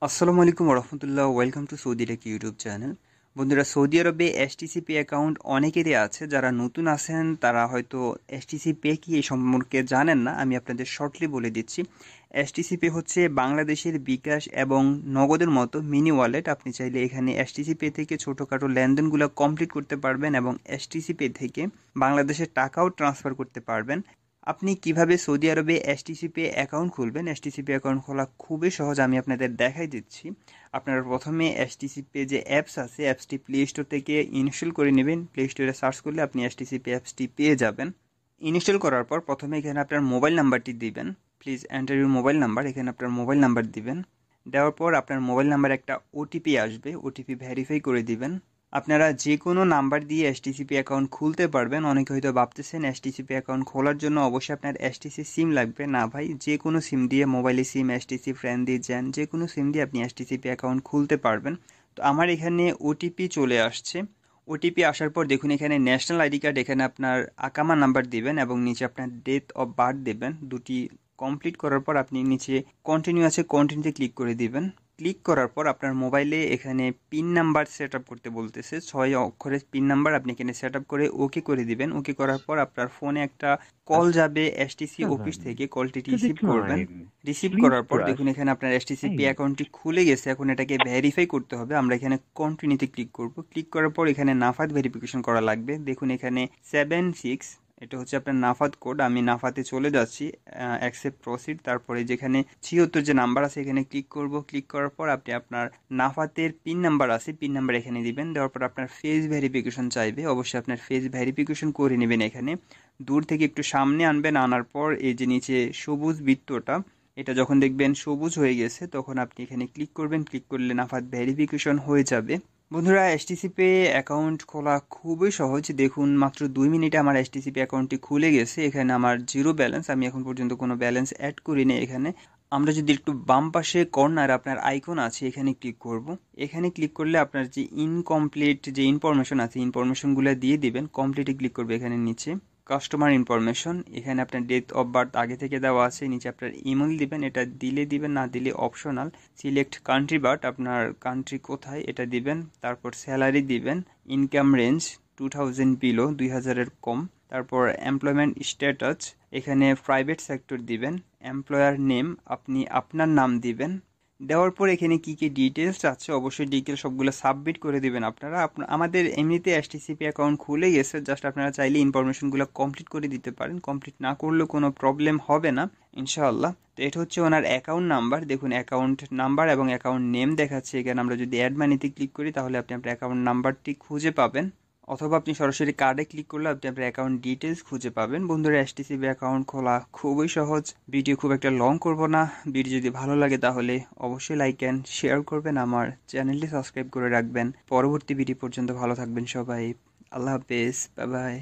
আসসালামু আলাইকুম রহমতুল্লাহ, welcome to Saudi tech YouTube channel. বন্ধুরা, সৌদি আরবে এসটিসি পে অ্যাকাউন্ট অনেকেরই আছে। যারা নতুন আছেন তারা হয়তো এসটিসি পে কি এই সম্পর্কে জানেন না। আমি আপনাদের শর্টলি বলে দিচ্ছি। এসটিসি পে হচ্ছে বাংলাদেশের বিকাশ এবং নগদের মতো মিনি ওয়ালেট। আপনি চাইলে এখানে এসটিসি পে থেকে ছোটোখাটো লেনদেনগুলো কমপ্লিট করতে পারবেন এবং এসটিসি পে থেকে বাংলাদেশের টাকাও ট্রান্সফার করতে পারবেন। আপনি কিভাবে সৌদি আরবে এসটিসি পে অ্যাকাউন্ট খুলবেন? এসটিসি পে অ্যাকাউন্ট খোলা খুবই সহজ, আমি আপনাদের দেখাই দিচ্ছি। আপনারা প্রথমে এসটিসি পে যে অ্যাপস আছে, অ্যাপসটি প্লে স্টোর থেকে ইনস্টল করে নেবেন। প্লে স্টোরে সার্চ করলে আপনি এসটিসি পে অ্যাপসটি পেয়ে যাবেন। ইনস্টল করার পর প্রথমে এখানে আপনার মোবাইল নাম্বারটি দিবেন। Please enter your mobile number. এখানে আপনার মোবাইল নাম্বার দিবেন। দেওয়ার পর আপনার মোবাইল নাম্বার একটা ওটিপি আসবে, ওটিপি ভেরিফাই করে দিবেন। আপনারা যে কোনো নাম্বার দিয়ে এসটিসিপি অ্যাকাউন্ট খুলতে পারবেন। অনেকে হয়তো ভাবতেছেন এসটিসিপি অ্যাকাউন্ট খোলার জন্য অবশ্যই আপনার এসটিসি সিম লাগবে। না ভাই, যে কোনো সিম দিয়ে, মোবাইলে সিম, এসটিসি ফ্রেন্ড দিয়ে যান, যে কোনো সিম দিয়ে আপনি এসটিসিপি অ্যাকাউন্ট খুলতে পারবেন। তো আমার এখানে ওটিপি চলে আসছে। ওটিপি আসার পর দেখুন এখানে ন্যাশনাল আইডি কার্ড, এখানে আপনার আকামা নাম্বার দিবেন এবং নিচে আপনার ডেট অফ বার্থ দেবেন। দুটি কমপ্লিট করার পর আপনি নিচে কন্টিনিউ আছে, কন্টিনিউতে ক্লিক করে দিবেন। ক্লিক করার পর আপনার মোবাইলে এখানে পিন নাম্বার সেট আপ করতে বলতেছে, 6 অক্ষরের পিন নাম্বার। আপনি এখানে সেট আপ করে ওকে করে দিবেন। ওকে করার পর আপনার ফোনে একটা কল যাবে এসটিসি অফিস থেকে, 7. কলটি To রিসিভ করবেন। decline, রিসিভ please করার পর press দেখুন এখানে আপনার এসটিসি পে 8. অ্যাকাউন্টটি খুলে গেছে। এখন এটাকে ভেরিফাই করতে হবে। আমরা এখানে কন্টিনিউতে ক্লিক করব। ক্লিক করার পর এখানে নাফাত ভেরিফিকেশন করা লাগবে। দেখুন এখানে 76, এটা হচ্ছে আপনার নাফাত কোড। আমি নাফাতে চলে যাচ্ছি, অ্যাকসেপ্ট প্রসিড। তারপরে যেখানে 76 যে নাম্বার আছে এখানে ক্লিক করব। ক্লিক করার পর আপনি আপনার নাফাতের পিন নাম্বার আছে, পিন নাম্বার এখানে দিবেন। দেওয়ার পর আপনার ফেস ভেরিফিকেশন চাইবে, অবশ্যই আপনার ফেস ভেরিফিকেশন করে নেবেন। এখানে দূর থেকে একটু সামনে আনবেন। আনার পর এই যে নিচে সবুজ বৃত্তটা, এটা যখন দেখবেন সবুজ হয়ে গেছে তখন আপনি এখানে ক্লিক করবেন। ক্লিক করলে নাফাত ভেরিফিকেশন হয়ে যাবে। বন্ধুরা, এসটিসি পে অ্যাকাউন্ট খোলা খুবই সহজ। দেখুন মাত্র 2 মিনিটে আমার এসটিসি পে অ্যাকাউন্টটি খুলে গেছে। এখানে আমার জিরো ব্যালেন্স, আমি এখন পর্যন্ত কোনো ব্যালেন্স অ্যাড করিনি এখানে। আমরা যদি একটু বাম পাশে কর্নার আপনার আইকন আছে এখানে ক্লিক করব। এখানে ক্লিক করলে আপনার যে ইনকমপ্লিট যে ইনফরমেশন আছে ইনফরমেশনগুলো দিয়ে দিবেন। কমপ্লিটে ক্লিক করবে এখানে নিচে কাস্টমার ইনফরমেশন। এখানে আপনার ডেট অফ বার্থ আগে থেকে দেওয়া আছে। নিচে আপনার ইমেল দিবেন, এটা দিলে দিবেন, না দিলে অপশনাল। সিলেক্ট কান্ট্রি বাট, আপনার কান্ট্রি কোথায় এটা দিবেন। তারপর স্যালারি দিবেন। ইনকাম রেঞ্জ 2000 বিলো, 2000-এর কম। তারপর এমপ্লয়মেন্ট স্ট্যাটাস, এখানে প্রাইভেট সেক্টর দিবেন। এমপ্লয়ার নেম, আপনি আপনার নাম দিবেন। দেওয়ার পর এখানে কি কি ডিটেলস আছে অবশ্যই ডিটেলস সবগুলো সাবমিট করে দিবেন। আপনারা আমাদের এমনিতে এসটিসিপি অ্যাকাউন্ট খুলে গেছে, জাস্ট আপনারা চাইলে ইনফরমেশনগুলো কমপ্লিট করে দিতে পারেন। কমপ্লিট না করলেও কোনো প্রবলেম হবে না ইনশাআল্লাহ। তো এটা হচ্ছে ওনার অ্যাকাউন্ট নাম্বার। দেখুন অ্যাকাউন্ট নাম্বার এবং অ্যাকাউন্ট নেম দেখাচ্ছে এখানে। আমরা যদি অ্যাড মানিতে ক্লিক করি তাহলে আপনি আপনার অ্যাকাউন্ট নাম্বারটি খুঁজে পাবেন, অথবা আপনি সরাসরি কার্ডে ক্লিক করলে আপনি আপনার অ্যাকাউন্ট ডিটেলস খুঁজে পাবেন। বন্ধুরা, এসটিসিবি অ্যাকাউন্ট খোলা খুবই সহজ। ভিডিও খুব একটা লং করব না। ভিডিও যদি ভালো লাগে তাহলে অবশ্যই লাইক অ্যান্ড শেয়ার করবেন। আমার চ্যানেলটি সাবস্ক্রাইব করে রাখবেন। পরবর্তী ভিডিও পর্যন্ত ভালো থাকবেন সবাই। আল্লাহ হাফেজ, বাই বাই।